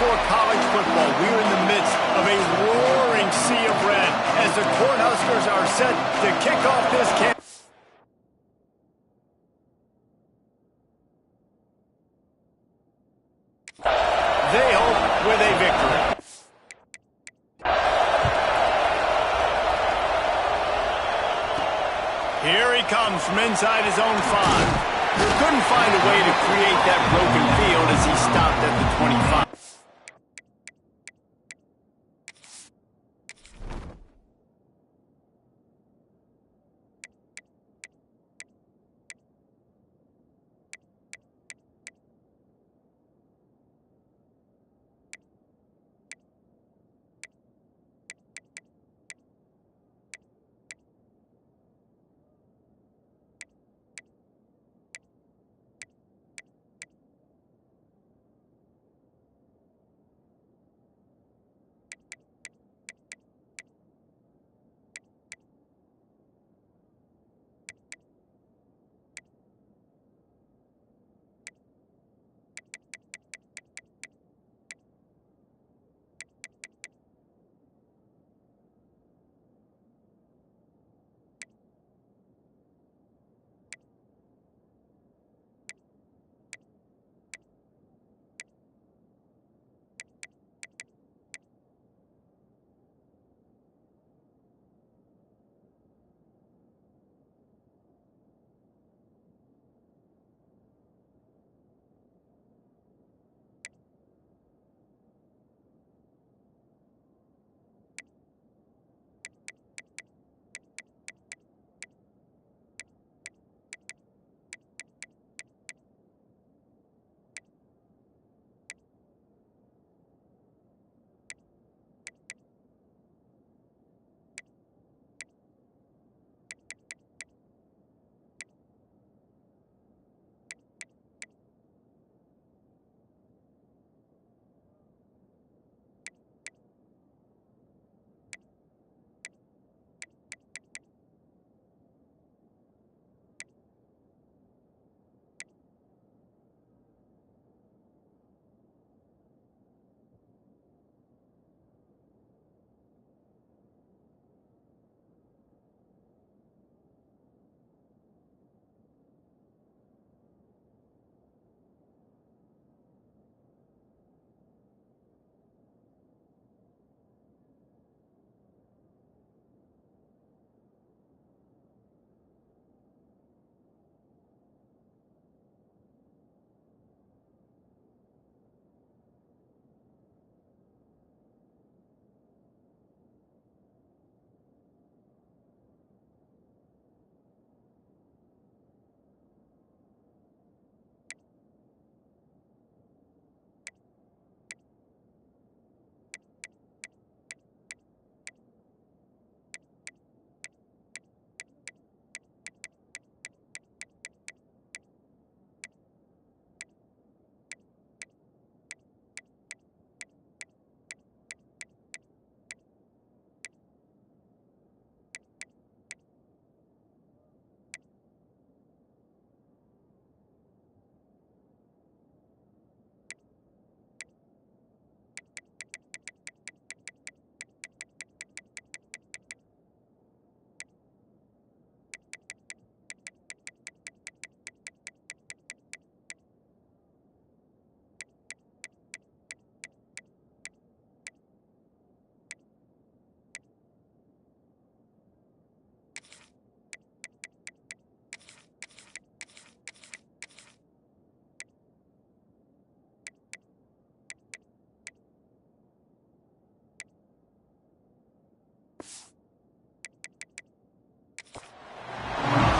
for college football. We're in the midst of a roaring sea of red as the Cornhuskers are set to kick off this camp. They hope with a victory. Here he comes from inside his own 5. He couldn't find a way to create that broken field as he stopped at the 25.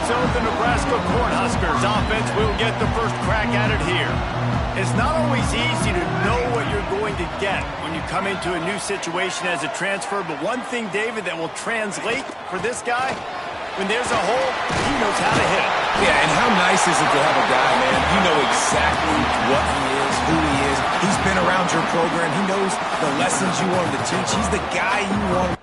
So the Nebraska Cornhuskers offense will get the first crack at it here. It's not always easy to know what you're going to get when you come into a new situation as a transfer, but one thing, David, that will translate for this guy, when there's a hole, he knows how to hit it. Yeah, and how nice is it to have a guy, man, you know exactly what he is, who he is. He's been around your program. He knows the lessons you want him to teach. He's the guy you want.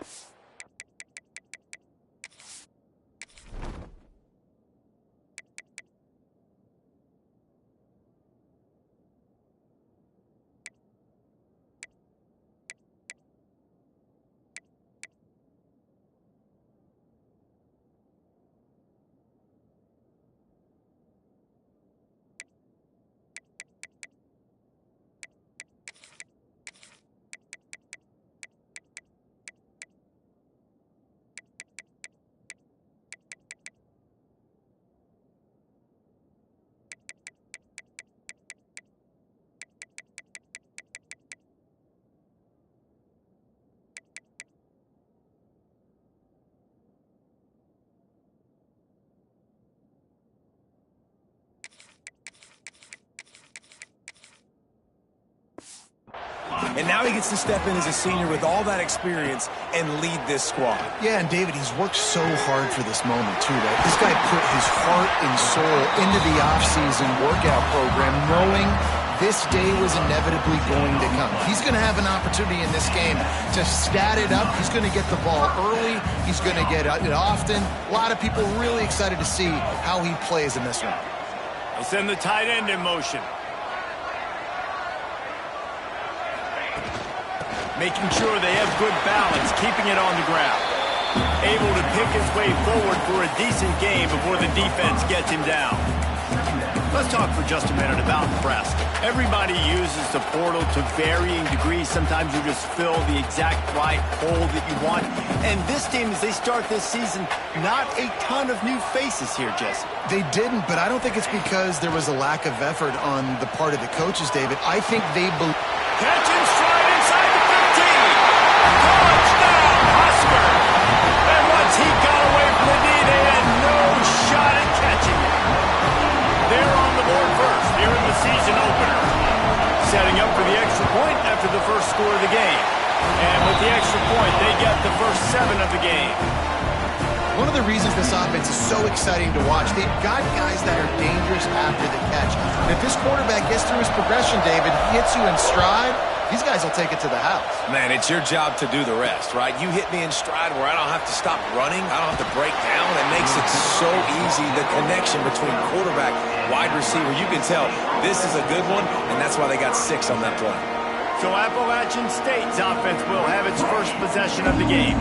And now he gets to step in as a senior with all that experience and lead this squad. Yeah, and David, he's worked so hard for this moment too, right? This guy put his heart and soul into the offseason workout program knowing this day was inevitably going to come. He's going to have an opportunity in this game to stat it up. He's going to get the ball early. He's going to get it often. A lot of people really excited to see how he plays in this one. They'll send the tight end in motion. Making sure they have good balance, keeping it on the ground. Able to pick his way forward for a decent game before the defense gets him down. Let's talk for just a minute about Nebraska. Everybody uses the portal to varying degrees. Sometimes you just fill the exact right hole that you want. And this team, as they start this season, not a ton of new faces here, Jesse. They didn't, but I don't think it's because there was a lack of effort on the part of the coaches, David. I think they believe... Catch and stride inside the 15. Touchdown, Husker. And once he got away from the knee, they had no shot at catching it. They're on the board first here in the season opener. Setting up for the extra point after the first score of the game. And with the extra point, they get the first 7 of the game. One of the reasons this offense is so exciting to watch, they've got guys that are dangerous after the catch. And if this quarterback gets through his progression, David, hits you in stride, these guys will take it to the house. Man, it's your job to do the rest, right? You hit me in stride where I don't have to stop running. I don't have to break down. It makes it so easy. The connection between quarterback, wide receiver, you can tell this is a good one, and that's why they got 6 on that play. So Appalachian State's offense will have its first possession of the game.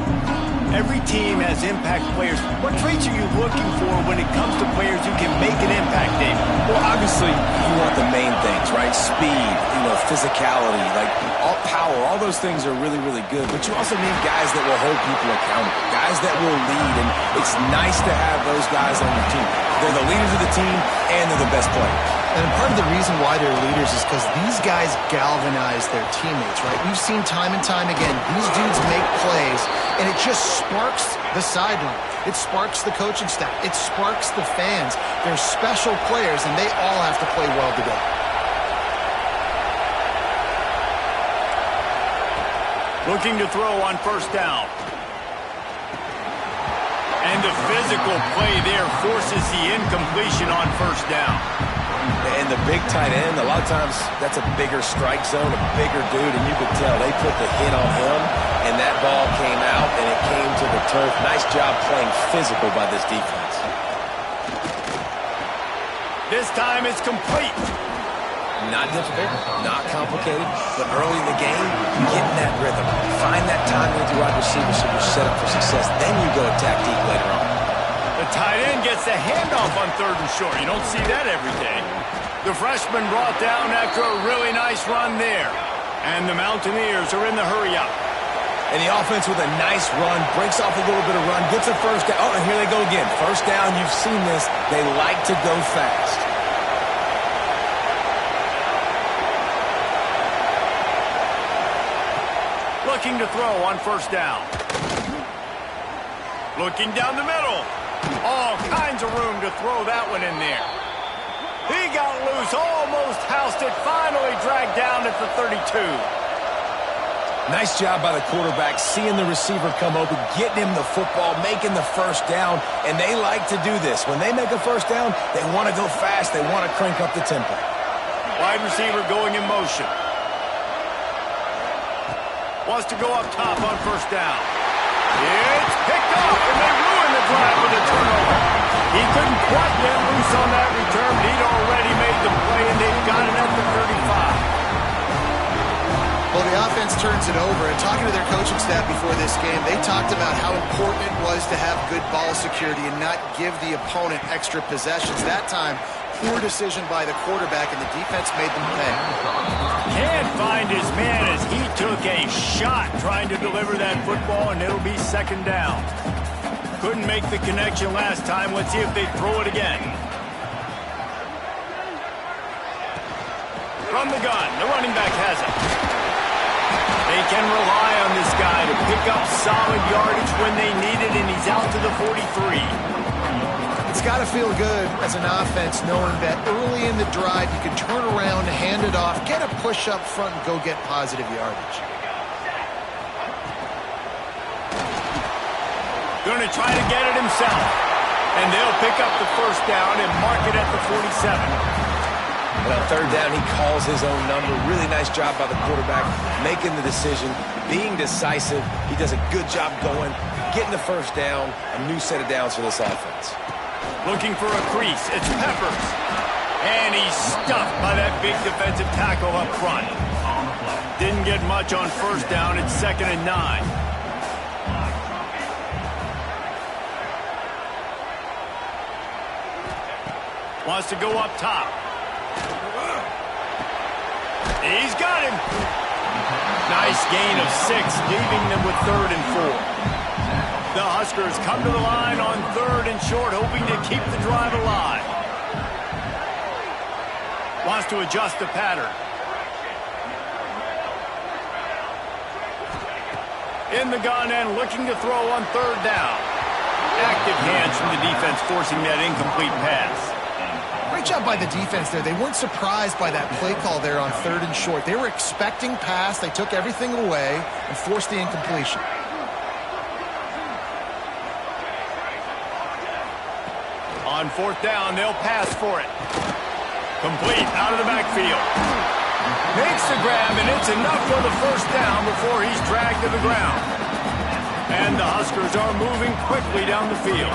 Every team has impact players. What traits are you looking for when it comes to players who can make an impact, David? Well, obviously, you want the main things, right? Speed, physicality, like all power, all those things are really, really good. But you also need guys that will hold people accountable, guys that will lead, and it's nice to have those guys on your team. They're the leaders of the team, and they're the best players. And part of the reason why they're leaders is because these guys galvanize their teammates, right? We've seen time and time again, these dudes make plays, and it just sparks the sideline. It sparks the coaching staff. It sparks the fans. They're special players, and they all have to play well together. Looking to throw on first down. And the physical play there forces the incompletion on first down. And the big tight end, a lot of times that's a bigger strike zone, a bigger dude, and you could tell they put the hit on him, and that ball came out, and it came to the turf. Nice job playing physical by this defense. This time it's complete. Not difficult, not complicated, but early in the game, get in that rhythm. Find that time with your wide receiver so you're set up for success. Then you go attack deep later on. The tight end gets the handoff on 3rd and short. You don't see that every day. The freshman brought down after a really nice run there. And the Mountaineers are in the hurry-up. And the offense with a nice run, breaks off a little bit of run, gets a first down. Oh, and here they go again. First down, you've seen this. They like to go fast. Looking to throw on first down. Looking down the middle. All kinds of room to throw that one in there. He got loose, almost housed it, finally dragged down at the 32. Nice job by the quarterback, seeing the receiver come open, getting him the football, making the first down, and they like to do this. When they make a first down, they want to go fast, they want to crank up the tempo. Wide receiver going in motion. Wants to go up top on first down. It's picked off, and they ruin the drive with a turnover. He couldn't quite get loose on that return, but he'd already made the play, and they've got it at the 35. Well, the offense turns it over, and talking to their coaching staff before this game, they talked about how important it was to have good ball security and not give the opponent extra possessions. That time, poor decision by the quarterback, and the defense made them pay. Can't find his man as he took a shot trying to deliver that football, and it'll be second down. Couldn't make the connection last time. Let's see if they throw it again. From the gun, the running back has it. They can rely on this guy to pick up solid yardage when they need it, and he's out to the 43. It's got to feel good as an offense knowing that early in the drive you can turn around, hand it off, get a push up front, and go get positive yardage. Going to try to get it himself. And they'll pick up the first down and mark it at the 47. And on third down, he calls his own number. Really nice job by the quarterback, making the decision, being decisive. He does a good job going, getting the first down, a new set of downs for this offense. Looking for a crease. It's Peppers. And he's stuffed by that big defensive tackle up front. Didn't get much on first down. It's 2nd and 9. Wants to go up top. He's got him. Nice gain of 6, leaving them with 3rd and 4. The Huskers come to the line on 3rd and short, hoping to keep the drive alive. Wants to adjust the pattern. In the gun and looking to throw on 3rd down. Active hands from the defense forcing that incomplete pass. Great job by the defense there. They weren't surprised by that play call there on 3rd and short. They were expecting pass. They took everything away and forced the incompletion. On 4th down, they'll pass for it. Complete out of the backfield. Makes the grab, and it's enough for the first down before he's dragged to the ground. And the Huskers are moving quickly down the field.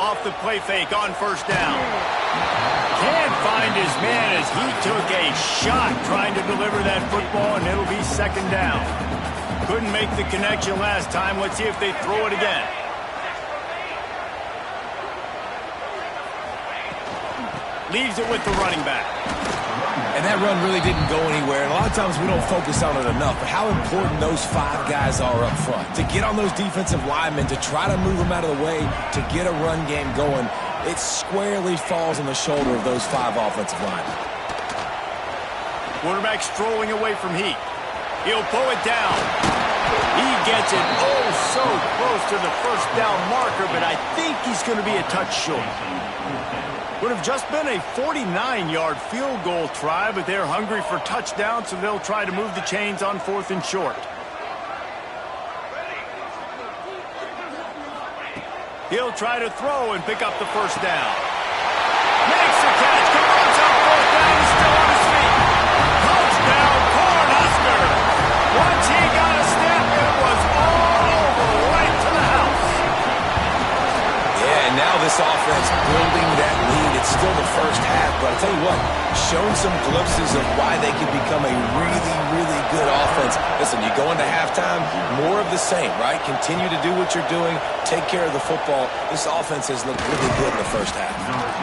Off the play fake on 1st down. Can't find his man as he took a shot trying to deliver that football, and it'll be 2nd down. Couldn't make the connection last time. Let's see if they throw it again. Leaves it with the running back. And that run really didn't go anywhere. And a lot of times we don't focus on it enough. But how important those 5 guys are up front. To get on those defensive linemen, to try to move them out of the way, to get a run game going, it squarely falls on the shoulder of those 5 offensive linemen. Quarterback strolling away from heat. He'll pull it down. He gets it so close to the first down marker, but I think he's going to be a touch short. Would have just been a 49-yard field goal try, but they're hungry for touchdowns, so they'll try to move the chains on 4th and short. He'll try to throw and pick up the first down. Makes the catch, converts on 4th down, he's still on his feet. Touchdown, Cornhusker! Once he got a step, it was all over, right to the house. Yeah, and now this offense building that lead. It's still the first half, but I'll tell you what, showing some glimpses of why they can become a really, really good offense. Listen, you go into halftime, more of the same, right? Continue to do what you're doing, take care of the football. This offense has looked really good in the first half.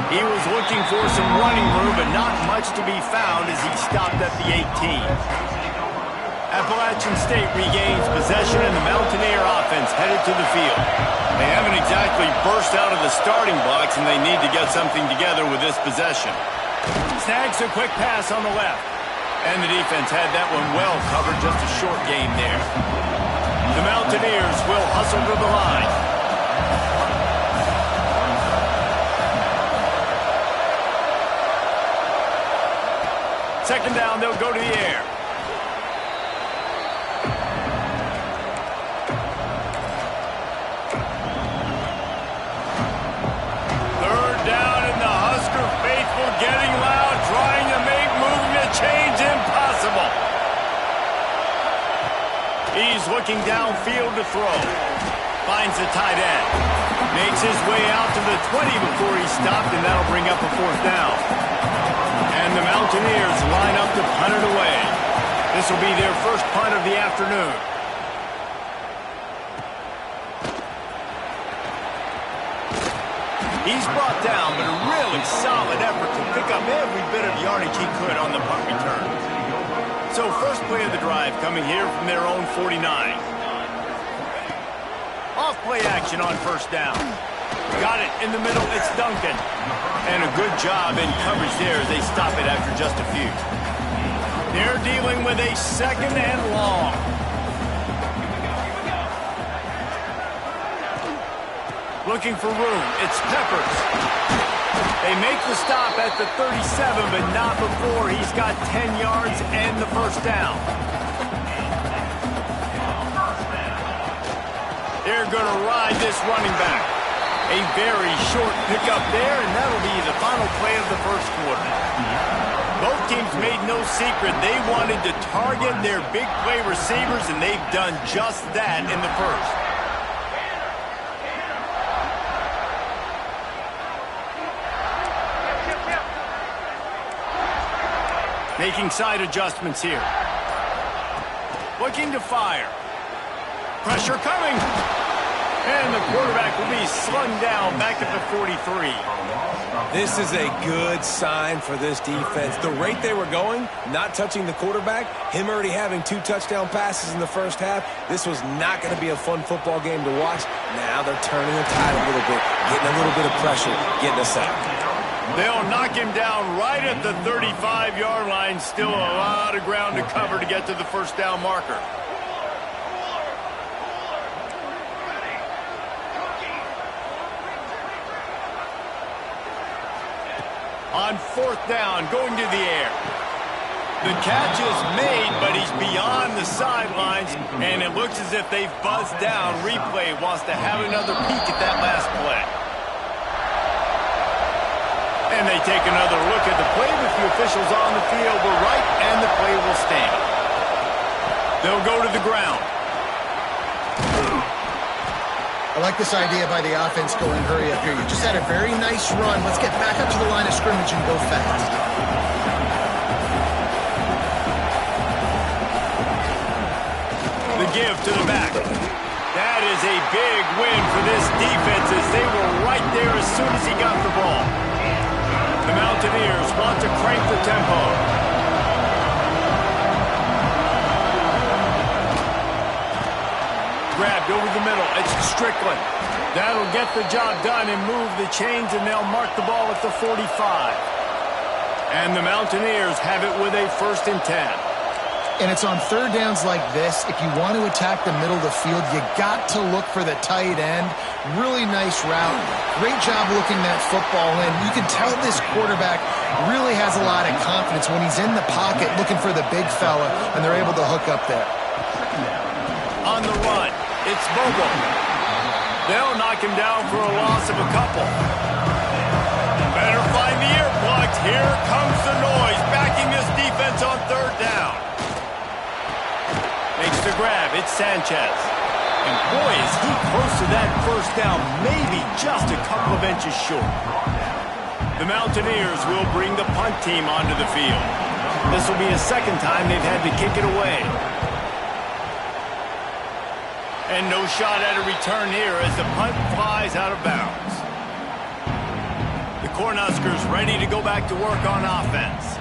He was looking for some running room, but not much to be found as he stopped at the 18. Appalachian State regains possession, and the Mountaineer offense headed to the field. They haven't exactly burst out of the starting blocks, and they need to get something together with this possession. Snags a quick pass on the left. And the defense had that one well covered, just a short game there. The Mountaineers will hustle to the line. Second down, they'll go to the air. Getting loud, trying to make moving the chains impossible. He's looking downfield to throw. Finds the tight end. Makes his way out to the 20 before he stopped, and that'll bring up a 4th down. And the Mountaineers line up to punt it away. This will be their first punt of the afternoon. He's brought down, but a really solid effort to pick up every bit of yardage he could on the punt return. So first play of the drive coming here from their own 49. Off play action on 1st down. Got it in the middle, it's Duncan. And a good job in coverage there as they stop it after just a few. They're dealing with a 2nd and long. looking for room. It's Peppers. They make the stop at the 37, but not before he's got 10 yards and the first down. They're going to ride this running back. A very short pickup there, and that'll be the final play of the first quarter. Both teams made no secret they wanted to target their big play receivers, and they've done just that in the first. Making side adjustments here. Looking to fire. Pressure coming. And the quarterback will be slung down back at the 43. This is a good sign for this defense. The rate they were going, not touching the quarterback, him already having 2 touchdown passes in the first half, this was not going to be a fun football game to watch. Now they're turning the tide a little bit, getting a little bit of pressure, getting a sack. They'll knock him down right at the 35-yard line. Still a lot of ground to cover to get to the first down marker. On fourth down, going to the air. The catch is made, but he's beyond the sidelines, and it looks as if they've buzzed down. Replay wants to have another peek at that last play. And they take another look at the play with the officials on the field. We're right, and the play will stand. They'll go to the ground. I like this idea by the offense going hurry up here. You just had a very nice run. Let's get back up to the line of scrimmage and go fast. The give to the back. That is a big win for this defense as they were right there as soon as he got the ball. The Mountaineers want to crank the tempo. Grabbed over the middle. It's Strickland. That'll get the job done and move the chains, and they'll mark the ball at the 45. And the Mountaineers have it with a 1st and 10. And it's on third downs like this. If you want to attack the middle of the field, you got to look for the tight end. Really nice route. Great job looking that football in. You can tell this quarterback really has a lot of confidence when he's in the pocket looking for the big fella, and they're able to hook up there. On the run, it's Bobo. They'll knock him down for a loss of a couple. Better find the earplugs. Here comes the noise, backing this defense on third down. Makes the grab. It's Sanchez. And boy, is he close to that first down, maybe just a couple of inches short. The Mountaineers will bring the punt team onto the field. This will be the second time they've had to kick it away. And no shot at a return here as the punt flies out of bounds. The Cornhuskers ready to go back to work on offense.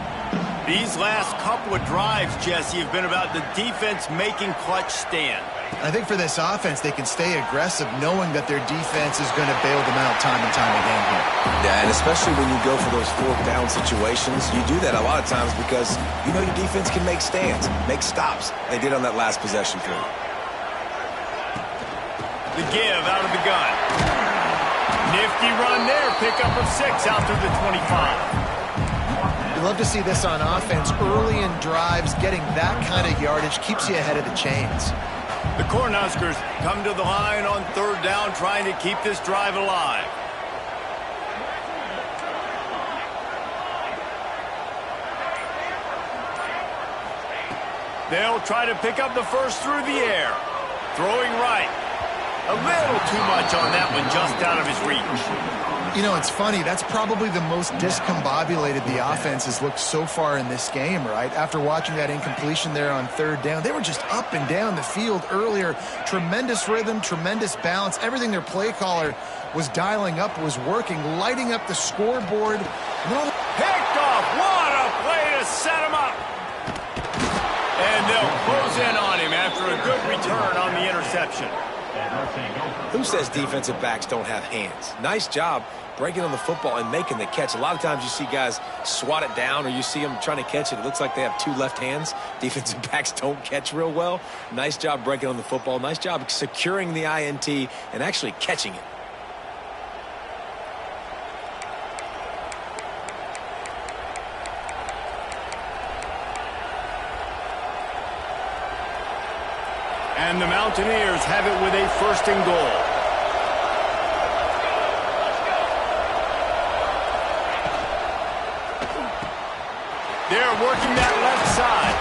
These last couple of drives, Jesse, have been about the defense making clutch stand. I think for this offense, they can stay aggressive knowing that their defense is going to bail them out time and time again here. Yeah, and especially when you go for those fourth down situations, you do that a lot of times because you know your defense can make stands, make stops. They did on that last possession for you. The give out of the gun. Nifty run there. Pickup of 6 out through the 25. You love to see this on offense. Early in drives, getting that kind of yardage keeps you ahead of the chains. The Cornhuskers come to the line on third down, trying to keep this drive alive. They'll try to pick up the first through the air. Throwing right. A little too much on that one, just out of his reach. You know, it's funny. That's probably the most discombobulated the offense has looked so far in this game, right? After watching that incompletion there on third down, they were just up and down the field earlier. Tremendous rhythm, tremendous balance. Everything their play caller was dialing up was working, lighting up the scoreboard. Picked off. What a play to set him up. And they'll close in on him after a good return on the interception. Who says defensive backs don't have hands? Nice job breaking on the football and making the catch. A lot of times you see guys swat it down or you see them trying to catch it. It looks like they have 2 left hands. Defensive backs don't catch real well. Nice job breaking on the football. Nice job securing the INT and actually catching it. And the Mountaineers have it with a 1st and goal. They're working that left side.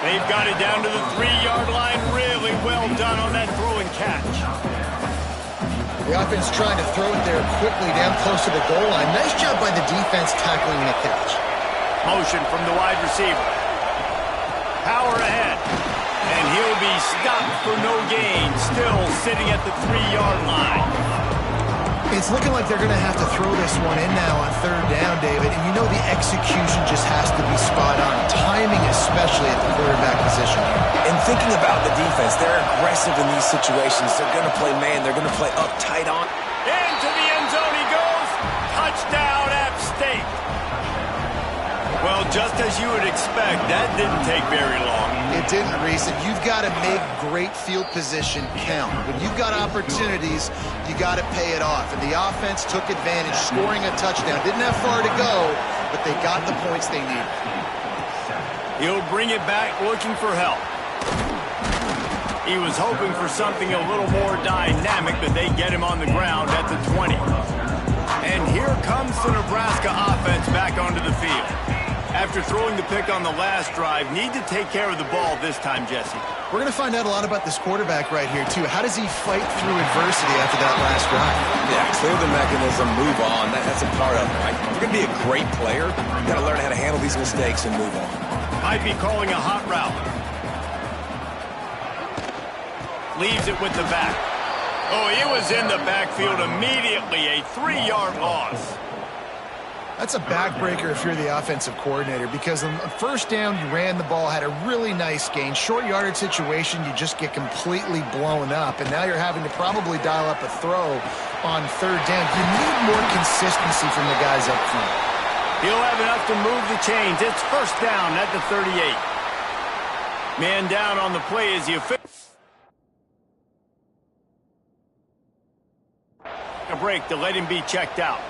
They've got it down to the 3-yard line. Really well done on that throw and catch. The offense trying to throw it there quickly down close to the goal line. Nice job by the defense tackling the catch. Motion from the wide receiver. Power ahead. And he'll be stopped for no gain. Still sitting at the 3-yard line. It's looking like they're going to have to throw this one in now on 3rd down, David. And you know the execution just has to be spot on. Timing especially at the quarterback position here. And thinking about the defense, they're aggressive in these situations. They're going to play man. They're going to play up tight on. Into the end zone he goes. Touchdown, App State. Well, just as you would expect, that didn't take very long. It didn't, Reese. And you've got to make great field position count. When you've got opportunities, you got to pay it off. And the offense took advantage, scoring a touchdown. Didn't have far to go, but they got the points they needed. He'll bring it back looking for help. He was hoping for something a little more dynamic, but they get him on the ground at the 20. And here comes the Nebraska offense back onto the field. After throwing the pick on the last drive, need to take care of the ball this time, Jesse. We're going to find out a lot about this quarterback right here, too. How does he fight through adversity after that last drive? Yeah, clear the mechanism, move on. That's a part of it, right? If you're going to be a great player, you've got to learn how to handle these mistakes and move on. Might be calling a hot route. Leaves it with the back. Oh, he was in the backfield immediately. A 3-yard loss. That's a backbreaker if you're the offensive coordinator, because on 1st down, you ran the ball, had a really nice gain. Short yardage situation, you just get completely blown up, and now you're having to probably dial up a throw on 3rd down. You need more consistency from the guys up front. He'll have enough to move the chains. It's 1st down at the 38. Man down on the play as the official. A break to let him be checked out.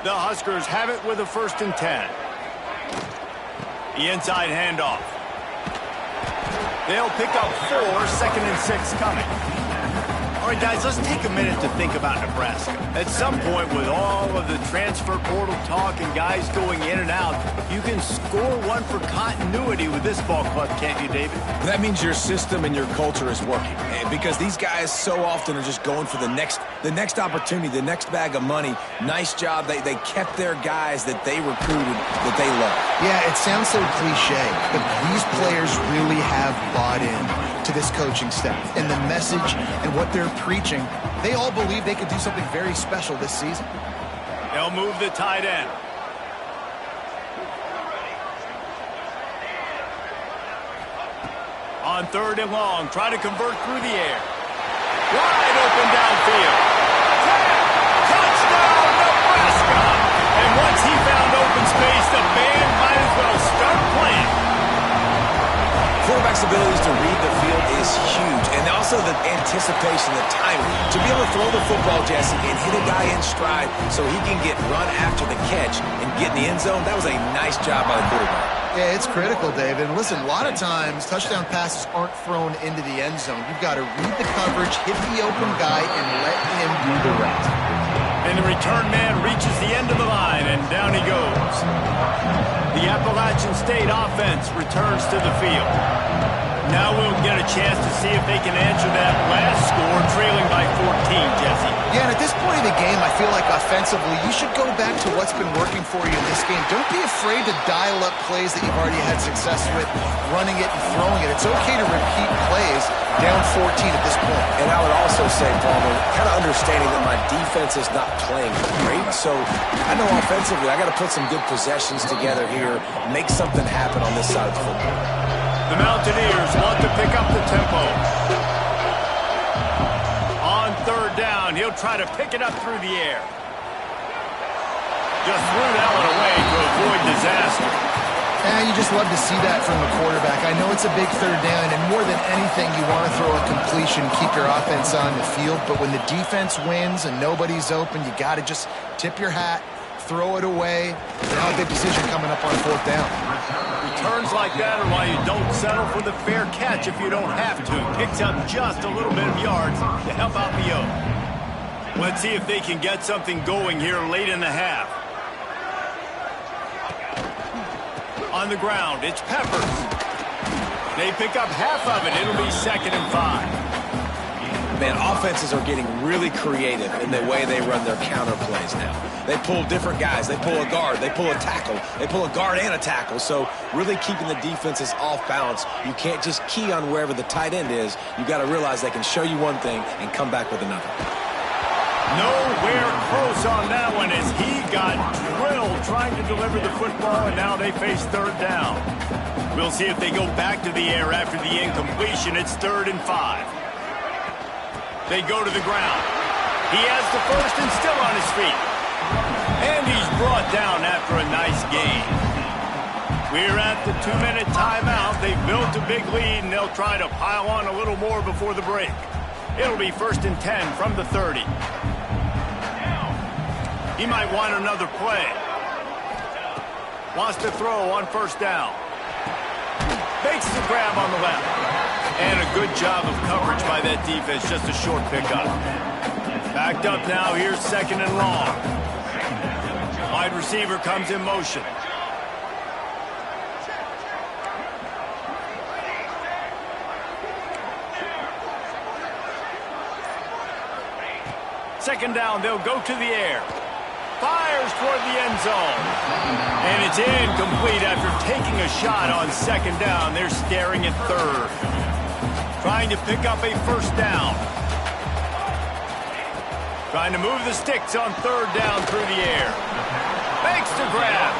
The Huskers have it with a 1st and 10. The inside handoff. They'll pick up 4, 2nd and 6 coming. All right, guys, let's take a minute to think about Nebraska. At some point, with all of the transfer portal talk and guys going in and out, you can score one for continuity with this ball club, can't you, David? That means your system and your culture is working. Because these guys so often are just going for the next opportunity, the next bag of money. Nice job. They kept their guys that they recruited, that they love. Yeah, it sounds so cliche, but these players really have bought in to this coaching staff and the message and what they're preaching. They all believe they could do something very special this season. They'll move the tight end. On 3rd and long, try to convert through the air. Wide open downfield. Touchdown, Nebraska! And once he found open space, the band might as well start playing. Quarterback's abilities to read the field is huge, and also the anticipation, the timing. To be able to throw the football, Jesse, and hit a guy in stride so he can get run after the catch and get in the end zone, that was a nice job by the quarterback. Yeah, it's critical, David. And listen, a lot of times, touchdown passes aren't thrown into the end zone. You've got to read the coverage, hit the open guy, and let him do the rest. And the return man reaches the end of the line, and down he goes. The Appalachian State offense returns to the field. Now we'll get a chance to see if they can answer that last score, trailing by 14, Jesse. Yeah, and at this point in the game, I feel like offensively, you should go back to what's been working for you in this game. Don't be afraid to dial up plays that you've already had success with, running it and throwing it. It's okay to repeat plays down 14 at this point. And I would also say, Palmer, kind of understanding that my defense is not playing great, so I know offensively I got to put some good possessions together here, make something happen on this side of the football. The Mountaineers want to pick up the tempo. On 3rd down, he'll try to pick it up through the air. Just threw that one away to avoid disaster. And you just love to see that from the quarterback. I know it's a big 3rd down, and more than anything, you want to throw a completion, keep your offense on the field. But when the defense wins and nobody's open, you got to just tip your hat, throw it away. Now a big decision coming up on 4th down. Returns like that are why you don't settle for the fair catch if you don't have to. Picks up just a little bit of yards to help out the yoke. Let's see if they can get something going here late in the half. On the ground, it's Peppers. They pick up half of it. It'll be 2nd and 5. Man, offenses are getting really creative in the way they run their counter plays now. They pull different guys. They pull a guard. They pull a tackle. They pull a guard and a tackle. So really keeping the defenses off balance. You can't just key on wherever the tight end is. You got to realize they can show you one thing and come back with another. Nowhere close on that one as he got drilled trying to deliver the football, and now they face 3rd down. We'll see if they go back to the air after the incompletion. It's 3rd and 5. They go to the ground. He has the first and still on his feet. And he's brought down after a nice gain. We're at the 2-minute timeout. They've built a big lead, and they'll try to pile on a little more before the break. It'll be 1st and 10 from the 30. He might want another play. Wants to throw on 1st down. Makes the grab on the left. And a good job of coverage by that defense. Just a short pickup. Backed up now. Here's 2nd and long. Wide receiver comes in motion. Second down. They'll go to the air. Fires toward the end zone. And it's incomplete after taking a shot on 2nd down. They're staring at 3rd. Trying to pick up a 1st down. Trying to move the sticks on 3rd down through the air. Makes the grab.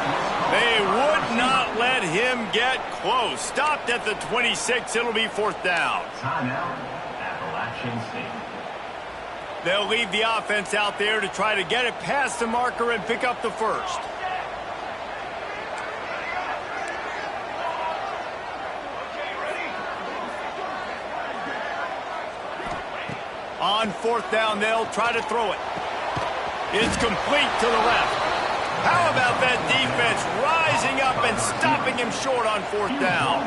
They would not let him get close. Stopped at the 26. It'll be 4th down. Timeout, Appalachian State. They'll leave the offense out there to try to get it past the marker and pick up the 1st. On 4th down, they'll try to throw it. It's complete to the left. How about that defense rising up and stopping him short on 4th down?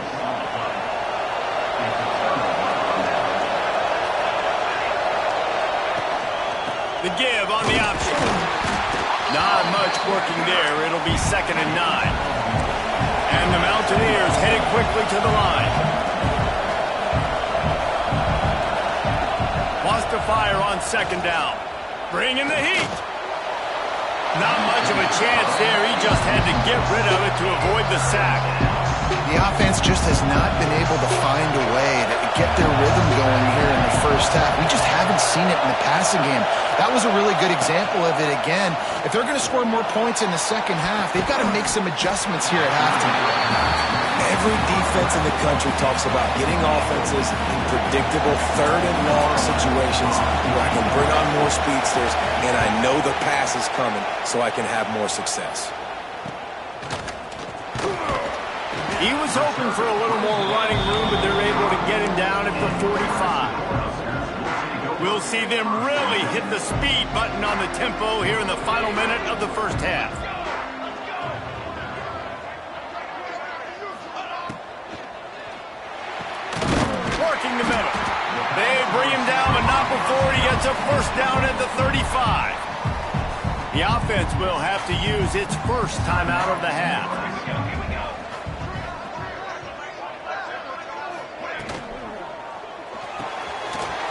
The give on the option. Not much working there. It'll be 2nd and 9. And the Mountaineers headed quickly to the line. Wants to fire on 2nd down. Bringing the heat. Not much of a chance there. He just had to get rid of it to avoid the sack. The offense just has not been able to find a way to get their rhythm going here in the 1st half. We just haven't seen it in the passing game. That was a really good example of it again. If they're going to score more points in the 2nd half, they've got to make some adjustments here at halftime. Every defense in the country talks about getting offenses in predictable 3rd and long situations where I can bring on more speedsters and I know the pass is coming so I can have more success. He was hoping for a little more running room, but they're able to get him down at the 45. We'll see them really hit the speed button on the tempo here in the final minute of the 1st half. Working the middle. They bring him down, but not before he gets a 1st down at the 35. The offense will have to use its 1st timeout of the half.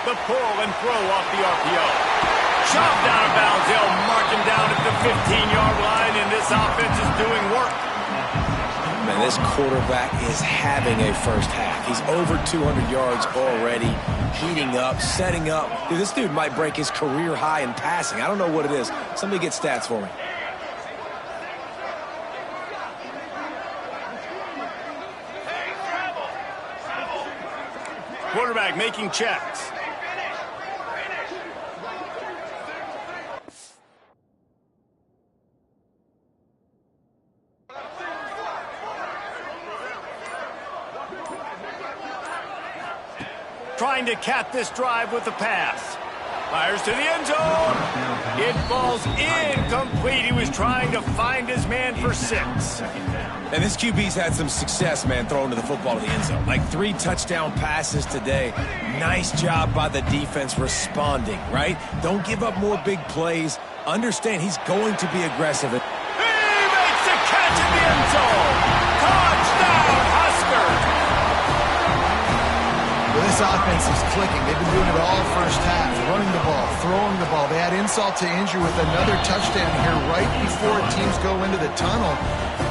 The pull and throw off the RPO. Chopped out of bounds. They'll mark him down at the 15-yard line, and this offense is doing work. Man, this quarterback is having a 1st half. He's over 200 yards already, heating up, setting up. Dude, this dude might break his career high in passing. I don't know what it is. Somebody get stats for me. Quarterback making checks. Trying to cap this drive with the pass. Fires to the end zone. It falls incomplete. He was trying to find his man for 6. And this QB's had some success, man, throwing to the football to the end zone. Like 3 touchdown passes today. Nice job by the defense responding, right? Don't give up more big plays. Understand he's going to be aggressive. He makes the catch in the end zone. Touchdown, Huskers. Well, this offense is clicking. They've been doing it all first half, running the ball, throwing the ball. They had insult to injury with another touchdown here right before teams go into the tunnel.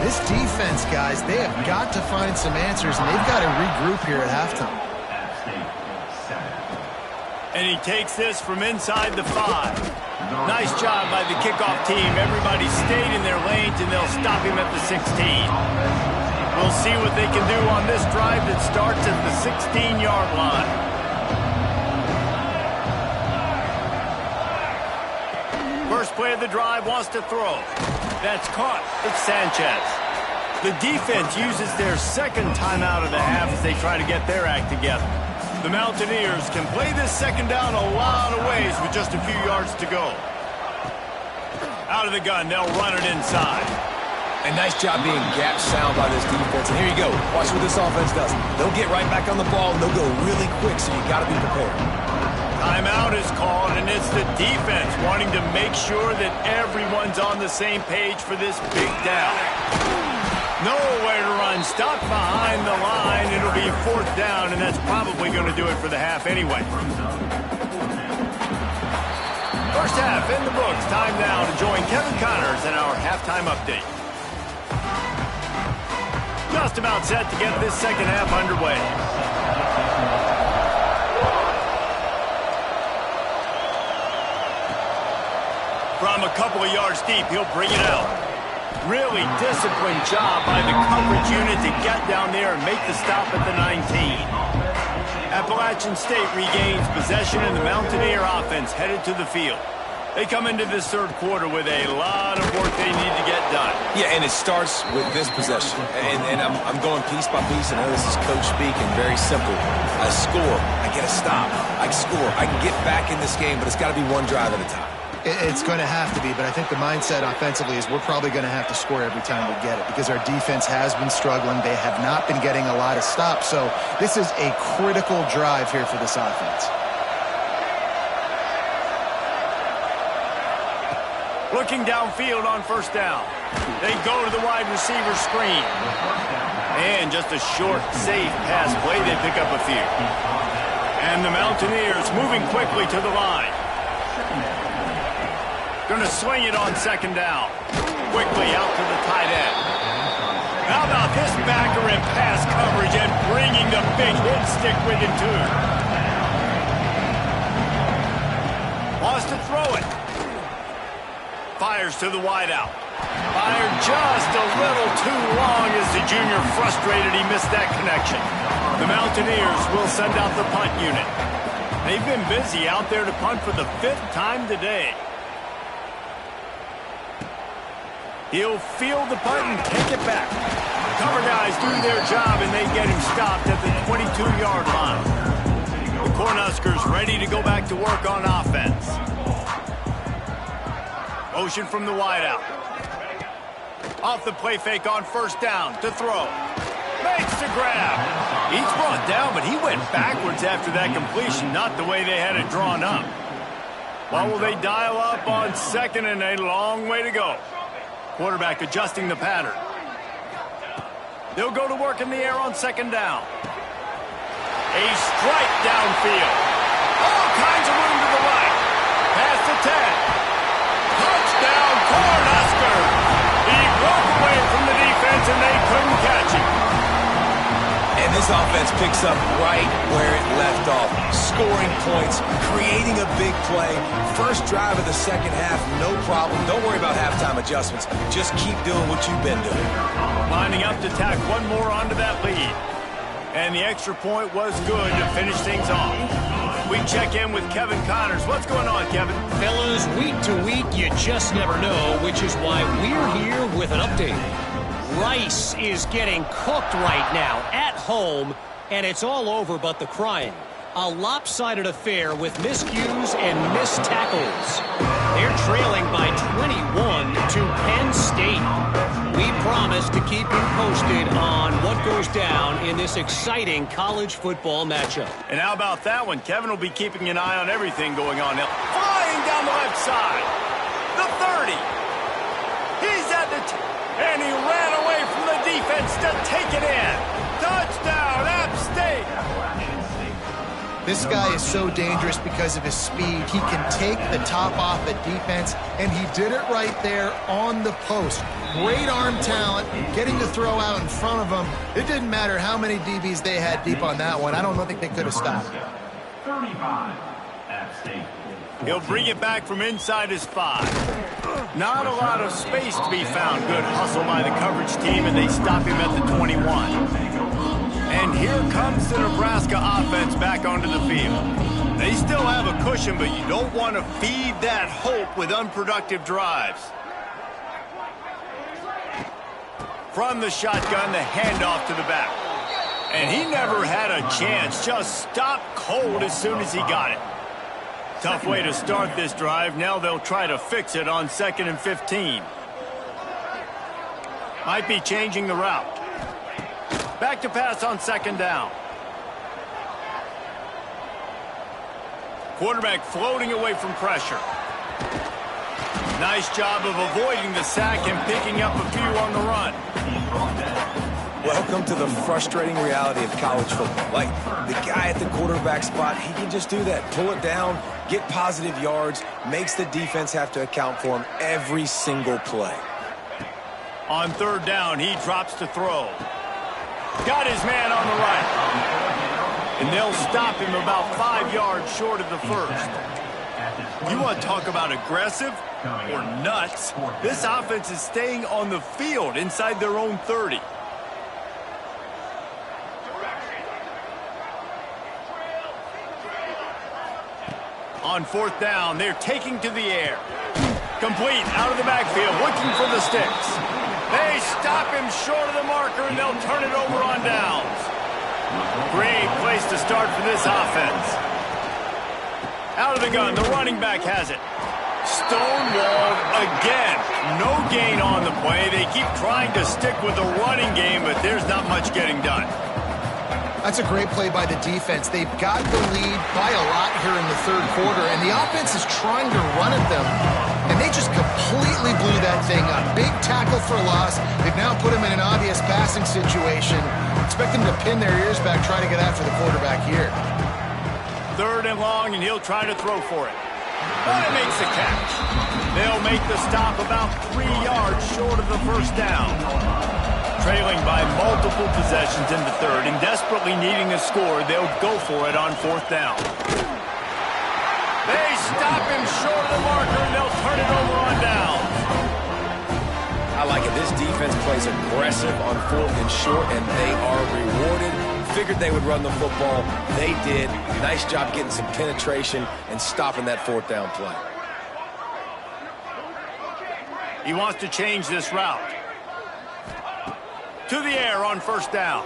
This defense, guys, they have got to find some answers, and they've got to regroup here at halftime. And he takes this from inside the 5. Nice job by the kickoff team. Everybody stayed in their lanes, and they'll stop him at the 16. We'll see what they can do on this drive that starts at the 16-yard line. First play of the drive wants to throw. That's caught. It's Sanchez. The defense uses their second timeout of the half as they try to get their act together. The Mountaineers can play this second down a lot of ways with just a few yards to go. Out of the gun, they'll run it inside. And nice job being gap sound by this defense. And here you go. Watch what this offense does. They'll get right back on the ball, and they'll go really quick, so you got to be prepared. Timeout is called, and it's the defense wanting to make sure that everyone's on the same page for this big down. Nowhere to run. Stop behind the line. It'll be 4th down, and that's probably going to do it for the half anyway. First half in the books. Time now to join Kevin Connors in our halftime update. Just about set to get this second half underway. From a couple of yards deep, he'll bring it out. Really disciplined job by the coverage unit to get down there and make the stop at the 19. Appalachian State regains possession, and the Mountaineer offense headed to the field. They come into this third quarter with a lot of work they need to get done. Yeah, and it starts with this possession. And I'm going piece by piece. I know this is coach speaking, very simple. I score, I get a stop. I score, I can get back in this game, but it's got to be one drive at a time. It's going to have to be, but I think the mindset offensively is we're probably going to have to score every time we get it because our defense has been struggling. They have not been getting a lot of stops. So this is a critical drive here for this offense. Looking downfield on first down. They go to the wide receiver screen. And just a short, safe pass play. They pick up a few. And the Mountaineers moving quickly to the line. Going to swing it on second down. Quickly out to the tight end. How about this backer in pass coverage and bringing the big hit stick with him too. Wants to throw it. Fires to the wideout. Fired just a little too long as the junior frustrated he missed that connection. The Mountaineers will send out the punt unit. They've been busy out there to punt for the 5th time today. He'll field the punt and take it back. Cover guys do their job, and they get him stopped at the 22-yard line. The Cornhuskers ready to go back to work on offense. Motion from the wideout. Off the play fake on first down to throw. Makes the grab. He's brought down, but he went backwards after that completion, not the way they had it drawn up. What will they dial up on second, and a long way to go. Quarterback adjusting the pattern. They'll go to work in the air on second down. A strike downfield. All kinds of room to the right. Past the 10. Touchdown, Cornhuskers! He broke away from the defense, and they couldn't catch him. And this offense picks up right where it left off. Scoring points, creating a big play. First drive of the second half, no problem. Don't worry about halftime adjustments. Just keep doing what you've been doing. Lining up to tack one more onto that lead. And the extra point was good to finish things off. We check in with Kevin Connors. What's going on, Kevin? Fellas, week to week, you just never know, which is why we're here with an update. Rice is getting cooked right now at home, and it's all over but the crying. A lopsided affair with miscues and missed tackles. They're trailing by 21 to Penn State. We promise to keep you posted on what goes down in this exciting college football matchup. And how about that one? Kevin will be keeping an eye on everything going on now. Flying down the left side. The 30. He's at the and he ran away from the defense to take it in. Touchdown, App State. This guy is so dangerous because of his speed. He can take the top off the defense, and he did it right there on the post. Great arm talent, getting the throw out in front of him. It didn't matter how many DBs they had deep on that one. I don't think they could have stopped. 35, App State. He'll bring it back from inside his 5. Not a lot of space to be found. Good hustle by the coverage team, and they stop him at the 21. And here comes the Nebraska offense back onto the field. They still have a cushion, but you don't want to feed that hope with unproductive drives. From the shotgun, the handoff to the back. And he never had a chance. Just stopped cold as soon as he got it. Tough way to start this drive. Now they'll try to fix it on 2nd and 15. Might be changing the route. Back to pass on 2nd down. Quarterback floating away from pressure. Nice job of avoiding the sack and picking up a few on the run. Welcome to the frustrating reality of college football. Like, the guy at the quarterback spot, he can just do that. Pull it down, get positive yards, makes the defense have to account for him every single play. On 3rd down, he drops to throw. Got his man on the right. And they'll stop him about 5 yards short of the first. You want to talk about aggressive or nuts? This offense is staying on the field inside their own 30. On 4th down, they're taking to the air. Complete, out of the backfield, looking for the sticks. They stop him short of the marker, and they'll turn it over on downs. Great place to start for this offense. Out of the gun, the running back has it. Stonewalled again. No gain on the play. They keep trying to stick with the running game, but there's not much getting done. That's a great play by the defense. They've got the lead by a lot here in the 3rd quarter, and the offense is trying to run at them, and they just completely blew that thing up. Big tackle for loss. They've now put him in an obvious passing situation. Expect them to pin their ears back, try to get after the quarterback here. 3rd and long, and he'll try to throw for it. But it makes the catch. They'll make the stop about 3 yards short of the 1st down. Trailing by multiple possessions in the 3rd and desperately needing a score, they'll go for it on 4th down. They stop him short of the marker, and they'll turn it over on down. I like it. This defense plays aggressive on 4th and short, and they are rewarded. Figured they would run the football. They did. Nice job getting some penetration and stopping that 4th down play. He wants to change this route. To the air on 1st down.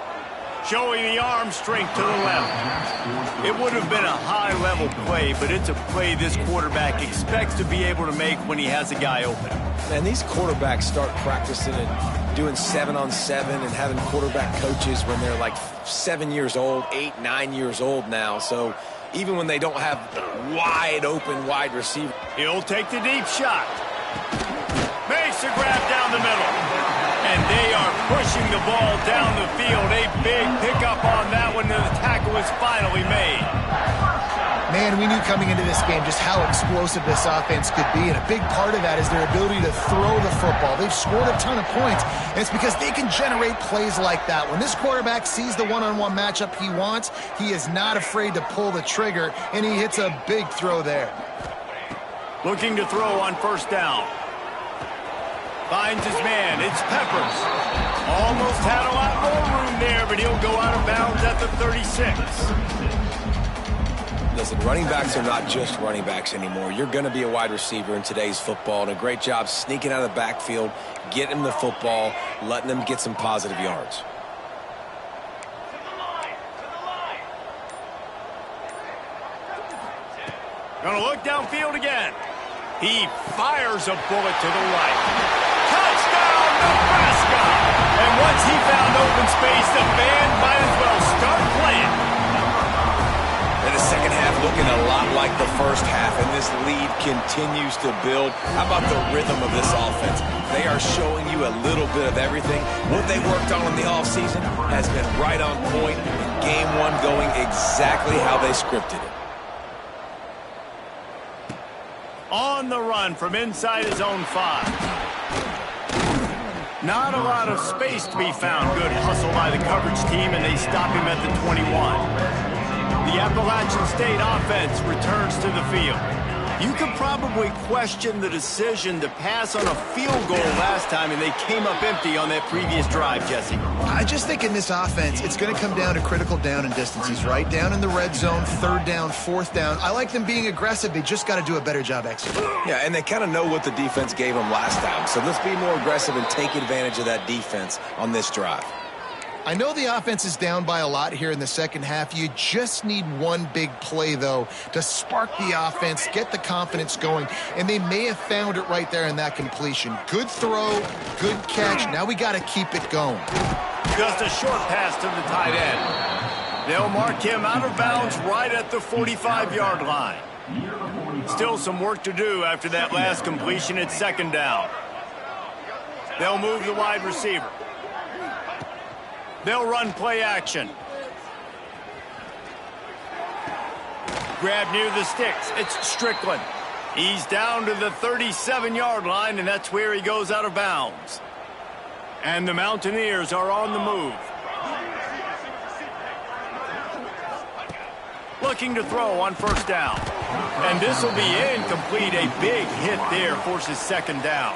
Showing the arm strength to the left. It would have been a high-level play, but it's a play this quarterback expects to be able to make when he has a guy open. Man, these quarterbacks start practicing and doing 7-on-7 and having quarterback coaches when they're like 7 years old, 8, 9 years old now. So even when they don't have wide-open wide receiver. He'll take the deep shot. Makes a grab down the middle. And they are pushing the ball down the field. A big pickup on that one, and the tackle is finally made. Man, we knew coming into this game just how explosive this offense could be, and a big part of that is their ability to throw the football. They've scored a ton of points, and it's because they can generate plays like that. When this quarterback sees the one-on-one matchup he wants, he is not afraid to pull the trigger, and he hits a big throw there. Looking to throw on 1st down. Finds his man. It's Peppers. Almost had a lot more room there, but he'll go out of bounds at the 36. Listen, running backs are not just running backs anymore. You're going to be a wide receiver in today's football, and a great job sneaking out of the backfield, getting them the football, letting them get some positive yards. Gonna look downfield again. He fires a bullet to the right. Touchdown, Nebraska! And once he found open space, the band might as well start playing. And the second half looking a lot like the first half, and this lead continues to build. How about the rhythm of this offense? They are showing you a little bit of everything. What they worked on in the offseason has been right on point. Game one going exactly how they scripted it. On the run from inside his own 5. Not a lot of space to be found. Good hustle by the coverage team, and they stop him at the 21. The Appalachian State offense returns to the field. You could probably question the decision to pass on a field goal last time, and they came up empty on that previous drive, Jesse. I just think in this offense, it's going to come down to critical down and distances, right? Down in the red zone, 3rd down, 4th down. I like them being aggressive. They just got to do a better job executing. Yeah, and they kind of know what the defense gave them last time. So let's be more aggressive and take advantage of that defense on this drive. I know the offense is down by a lot here in the second half. You just need one big play, though, to spark the offense, get the confidence going, and they may have found it right there in that completion. Good throw, good catch. Now we got to keep it going. Just a short pass to the tight end. They'll mark him out of bounds right at the 45-yard line. Still some work to do after that last completion at 2nd down. They'll move the wide receiver. They'll run play action. Grab near the sticks. It's Strickland. He's down to the 37-yard line, and that's where he goes out of bounds. And the Mountaineers are on the move. Looking to throw on 1st down. And this will be incomplete. A big hit there forces 2nd down.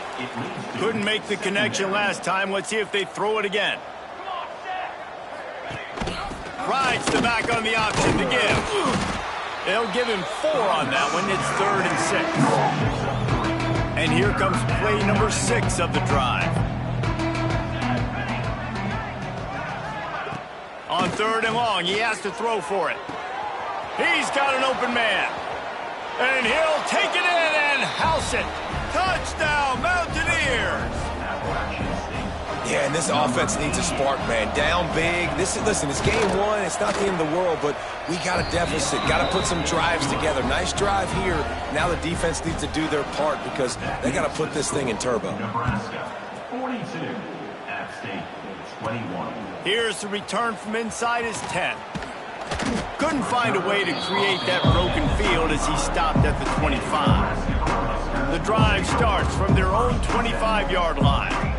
Couldn't make the connection last time. Let's see if they throw it again. Rides the back on the option to give. They'll give him 4 on that one. It's 3rd and 6. And here comes play number 6 of the drive. On 3rd and long, he has to throw for it. He's got an open man. And he'll take it in and house it. Touchdown, Mountaineers! Yeah, and this offense needs a spark, man. Down big. Listen, it's game one. It's not the end of the world, but we got a deficit. Got to put some drives together. Nice drive here. Now the defense needs to do their part because they got to put this thing in turbo. Nebraska, 42. App State, 21. Here's the return from inside his 10. Couldn't find a way to create that broken field as he stopped at the 25. The drive starts from their own 25-yard line.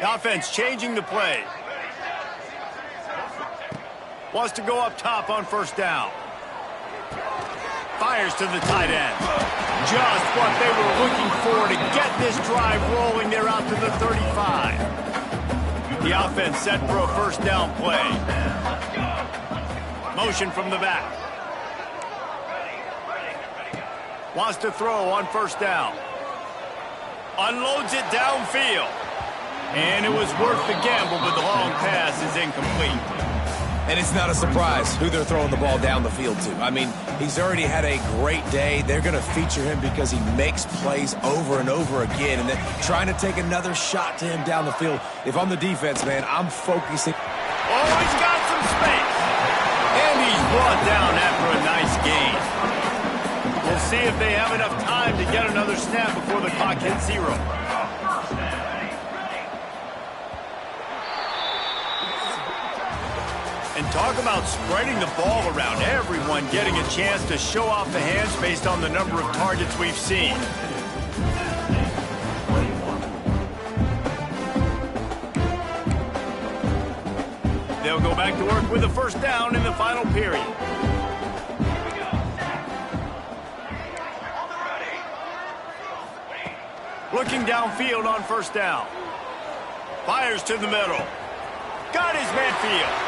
The offense changing the play. Wants to go up top on 1st down. Fires to the tight end. Just what they were looking for to get this drive rolling. They're out to the 35. The offense set for a 1st down play. Motion from the back. Wants to throw on 1st down. Unloads it downfield. And it was worth the gamble, but the long pass is incomplete. And it's not a surprise who they're throwing the ball down the field to. I mean, he's already had a great day. They're going to feature him because he makes plays over and over again. And then trying to take another shot to him down the field. If I'm the defense, man, I'm focusing. Oh, he's got some space. And he's brought down after a nice gain. We'll see if they have enough time to get another snap before the clock hits 0. And talk about spreading the ball around. Everyone getting a chance to show off the hands based on the number of targets we've seen. They'll go back to work with a 1st down in the final period. Looking downfield on 1st down. Fires to the middle. Got his midfield.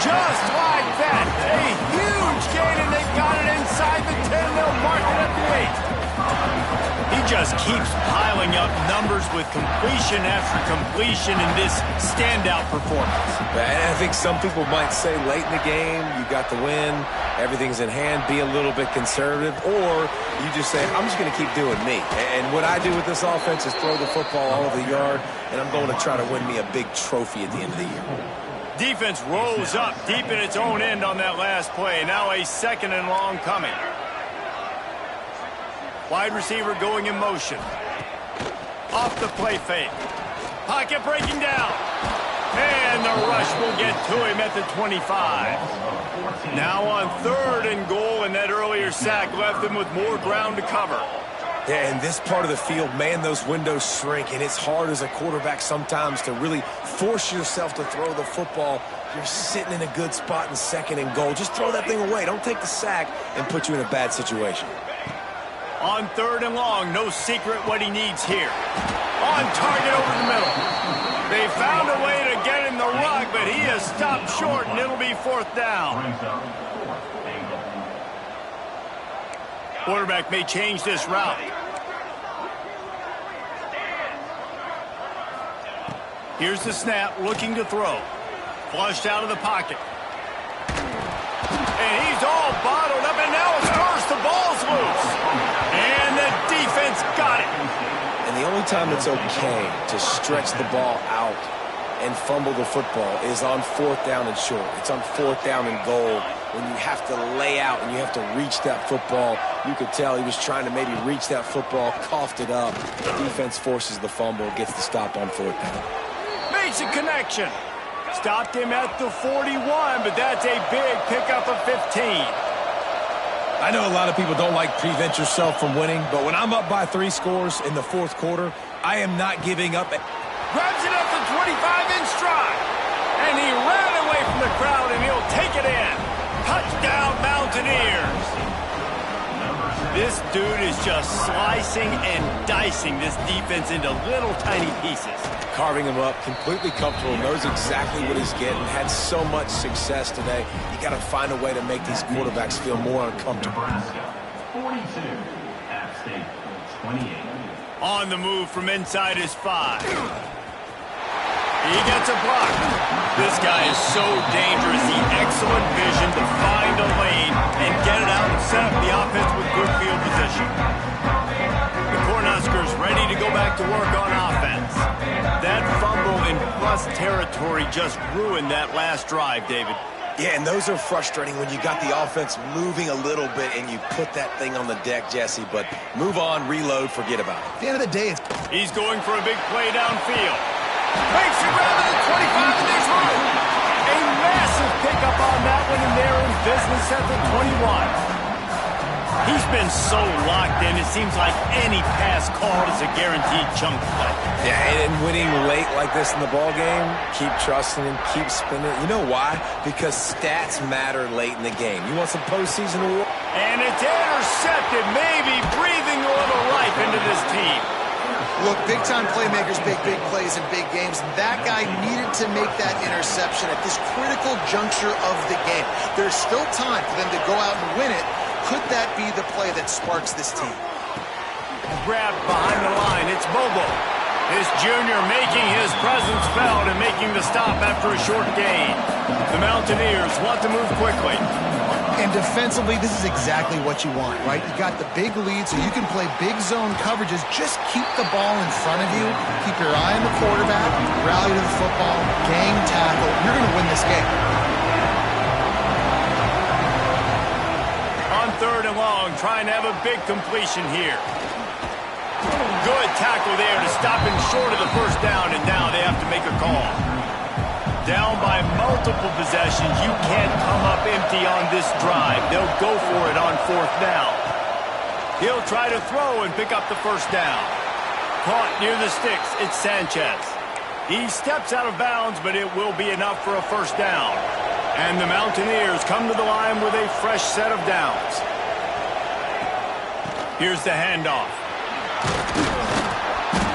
Just like that, a huge gain, and they've got it inside the 10. They'll mark it at the 8. He just keeps piling up numbers with completion after completion in this standout performance. And I think some people might say late in the game, you got the win, everything's in hand, be a little bit conservative, or you just say, I'm just going to keep doing me. And what I do with this offense is throw the football all over the yard, and I'm going to try to win me a big trophy at the end of the year. Defense rolls up deep in its own end on that last play. Now a 2nd and long coming. Wide receiver going in motion. Off the play fake. Pocket breaking down. And the rush will get to him at the 25. Now on 3rd and goal, and that earlier sack left him with more ground to cover. Yeah, in this part of the field, man, those windows shrink, and it's hard as a quarterback sometimes to really force yourself to throw the football. You're sitting in a good spot in 2nd and goal. Just throw that thing away. Don't take the sack and put you in a bad situation. On 3rd and long, no secret what he needs here. On target over the middle. They found a way to get in the rug, but he has stopped short, and it'll be 4th down. Quarterback may change this route. Here's the snap, looking to throw. Flushed out of the pocket. And he's all bottled up, and now it's first. The ball's loose. And the defense got it. And the only time it's okay to stretch the ball out and fumble the football is on 4th down and short. It's on 4th down and goal when you have to lay out and you have to reach that football. You could tell he was trying to maybe reach that football, coughed it up. The defense forces the fumble, gets the stop on 4th down. Makes a connection. Stopped him at the 41, but that's a big pickup of 15. I know a lot of people don't like prevent yourself from winning, but when I'm up by 3 scores in the 4th quarter, I am not giving up. Grabs it at the 25 in stride. And he ran away from the crowd, and he'll take it in. Touchdown, Mountaineers. This dude is just slicing and dicing this defense into little tiny pieces. Carving him up, completely comfortable, knows exactly what he's getting, had so much success today. You got to find a way to make these quarterbacks feel more uncomfortable. Nebraska, 42. App State, 28. On the move from inside his 5. He gets a block. This guy is so dangerous. The excellent vision to find a lane and get it out and set up the offense with good field position. The Cornhuskers ready to go back to work on offense. That fumble in plus territory just ruined that last drive, David. Yeah, and those are frustrating when you got the offense moving a little bit and you put that thing on the deck, Jesse. But move on, reload, forget about it. At the end of the day, he's going for a big play downfield. Makes it grab at the 25 and there's room. A massive pickup on that one, and they're in business at the 21. He's been so locked in, it seems like any pass called is a guaranteed chunk play. Yeah, and winning late like this in the ball game, keep trusting him, keep spinning. You know why? Because stats matter late in the game. You want some postseason award? And it's intercepted, maybe breathing a little life into this team. look, big-time playmakers make big plays in big games. That guy needed to make that interception at this critical juncture of the game. There's still time for them to go out and win it. Could that be the play that sparks this team? Grabbed behind the line. It's Bobo. His junior making his presence felt and making the stop after a short gain. The Mountaineers want to move quickly. And defensively, this is exactly what you want, right? You got the big lead, so you can play big zone coverages. Just keep the ball in front of you. Keep your eye on the quarterback. Rally to the football. Gang tackle. You're going to win this game. On 3rd and long, trying to have a big completion here. Good tackle there to stop him short of the first down, and now they have to make a call. Down by multiple possessions, you can't come up empty on this drive. They'll go for it on 4th down. He'll try to throw and pick up the first down. Caught near the sticks, it's Sanchez. He steps out of bounds, but it will be enough for a first down. And the Mountaineers come to the line with a fresh set of downs. Here's the handoff.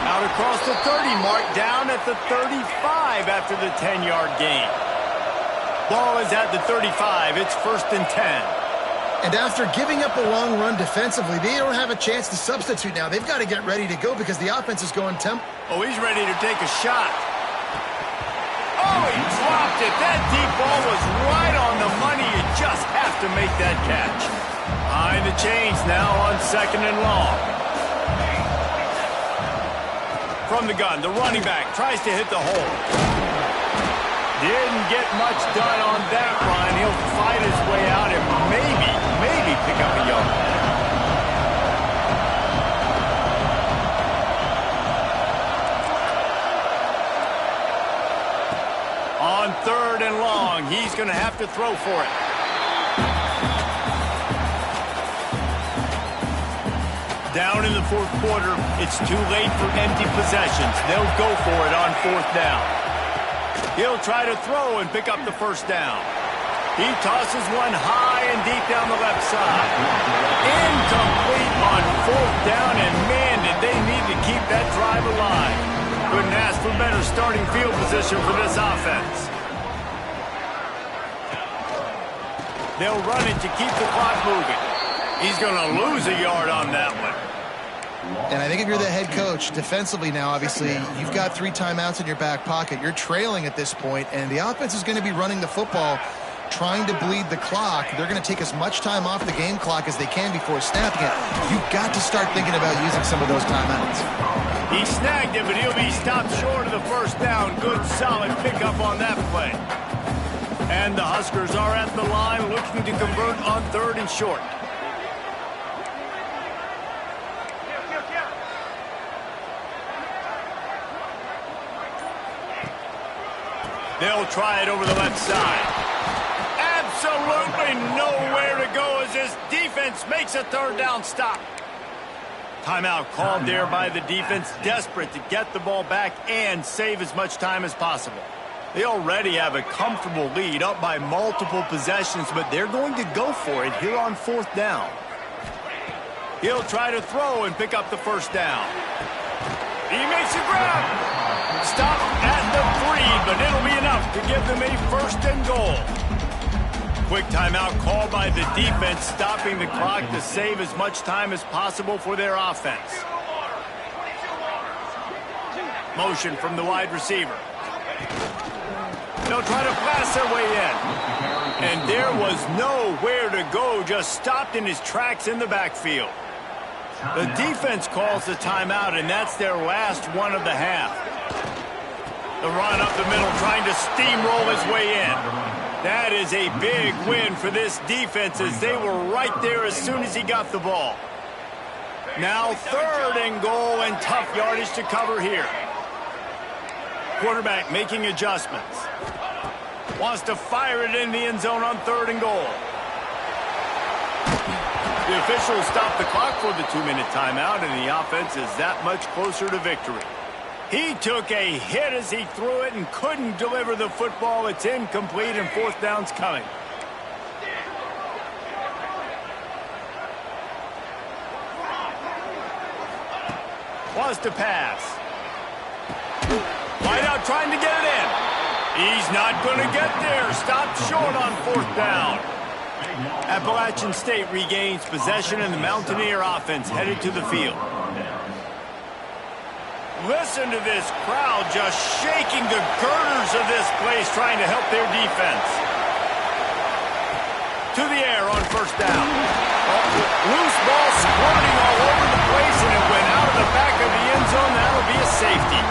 Out across the 30 mark, down at the 35 after the 10-yard gain. Ball is at the 35. It's 1st and 10. And after giving up a long run defensively, they don't have a chance to substitute now. They've got to get ready to go because the offense is going tempo. Oh, he's ready to take a shot. Oh, he dropped it. That deep ball was right on the money. You just have to make that catch. Behind the chains now on 2nd and long. From the gun, the running back tries to hit the hole. Didn't get much done on that run. He'll fight his way out and maybe pick up a yard. On 3rd and long, he's going to have to throw for it. Down in the 4th quarter, it's too late for empty possessions. They'll go for it on 4th down. He'll try to throw and pick up the 1st down. He tosses one high and deep down the left side. Incomplete on 4th down, and man, did they need to keep that drive alive. Couldn't ask for better starting field position for this offense. They'll run it to keep the clock moving. He's going to lose a yard on that one. And I think if you're the head coach, defensively now, obviously, you've got 3 timeouts in your back pocket. You're trailing at this point, and the offense is going to be running the football, trying to bleed the clock. They're going to take as much time off the game clock as they can before snapping it. You've got to start thinking about using some of those timeouts. He snagged it, but he'll be stopped short of the 1st down. Good, solid pickup on that play. And the Huskers are at the line looking to convert on 3rd and short. They'll try it over the left side. Absolutely nowhere to go as this defense makes a 3rd down stop. Timeout called there by the defense, desperate to get the ball back and save as much time as possible. They already have a comfortable lead, up by multiple possessions, but they're going to go for it here on 4th down. He'll try to throw and pick up the 1st down. He makes a grab. Stop at the 3, but it'll be enough to give them a 1st and goal. Quick timeout called by the defense, stopping the clock to save as much time as possible for their offense. Motion from the wide receiver. They'll try to pass their way in. And there was nowhere to go, just stopped in his tracks in the backfield. The defense calls the timeout, and that's their last one of the half. The run up the middle, trying to steamroll his way in. That is a big win for this defense, as they were right there as soon as he got the ball. Now 3rd and goal, and tough yardage to cover here. Quarterback making adjustments. Wants to fire it in the end zone on 3rd and goal. The officials stop the clock for the 2-minute timeout, and the offense is that much closer to victory. He took a hit as he threw it and couldn't deliver the football. It's incomplete, and 4th down's coming. Wants to pass. Wide out trying to get it in. He's not going to get there. Stopped short on 4th down. Appalachian State regains possession, and the Mountaineer offense headed to the field. Listen to this crowd just shaking the girders of this place, trying to help their defense. To the air on 1st down. Loose ball squirting all over the place, and it went out of the back of the end zone. That'll be a safety.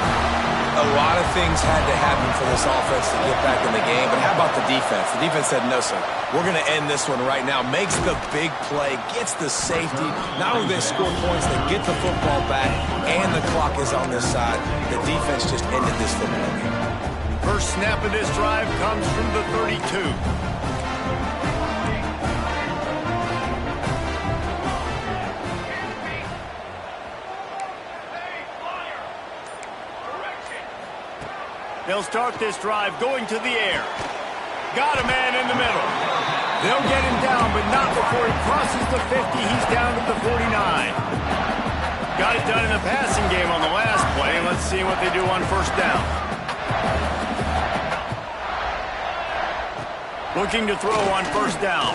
A lot of things had to happen for this offense to get back in the game, but how about the defense? The defense said, no, sir, we're going to end this one right now. Makes the big play, gets the safety. Not only they score points, they get the football back, and the clock is on this side. The defense just ended this football game. First snap of this drive comes from the 32. They'll start this drive going to the air. Got a man in the middle. They'll get him down, but not before he crosses the 50. He's down to the 49. Got it done in the passing game on the last play. Let's see what they do on 1st down. Looking to throw on 1st down.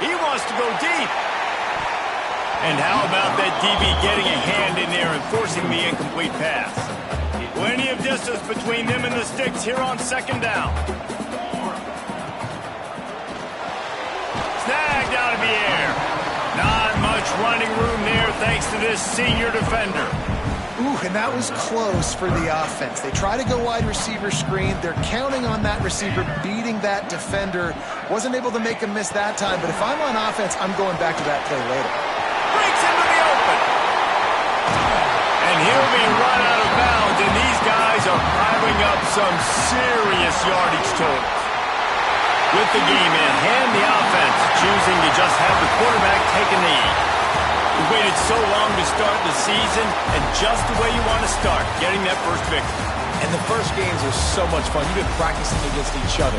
He wants to go deep. And how about that DB getting a hand in there and forcing the incomplete pass? Plenty of distance between them and the sticks here on second down. Snagged out of the air. Not much running room there thanks to this senior defender. Ooh, and that was close for the offense. They try to go wide receiver screen. They're counting on that receiver beating that defender. Wasn't able to make him miss that time, but if I'm on offense, I'm going back to that play later. Breaks into the open. And he'll be run out of bounds, and these guys are piling up some serious yardage totals. With the game in hand, the offense choosing to just have the quarterback take a knee. We've waited so long to start the season, and just the way you want to start, getting that first victory. And the first games are so much fun. You've been practicing against each other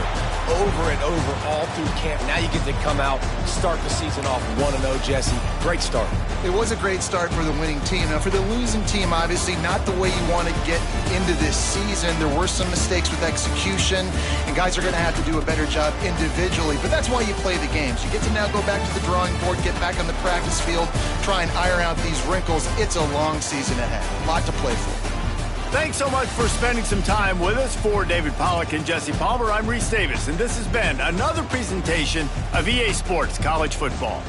over and over all through camp. Now you get to come out, start the season off 1-0, Jesse. Great start. It was a great start for the winning team. Now, for the losing team, obviously not the way you want to get into this season. There were some mistakes with execution, and guys are going to have to do a better job individually. But that's why you play the games. You get to now go back to the drawing board, get back on the practice field, try and iron out these wrinkles. It's a long season ahead. A lot to play for. Thanks so much for spending some time with us. For David Pollack and Jesse Palmer, I'm Reese Davis, and this has been another presentation of EA Sports College Football.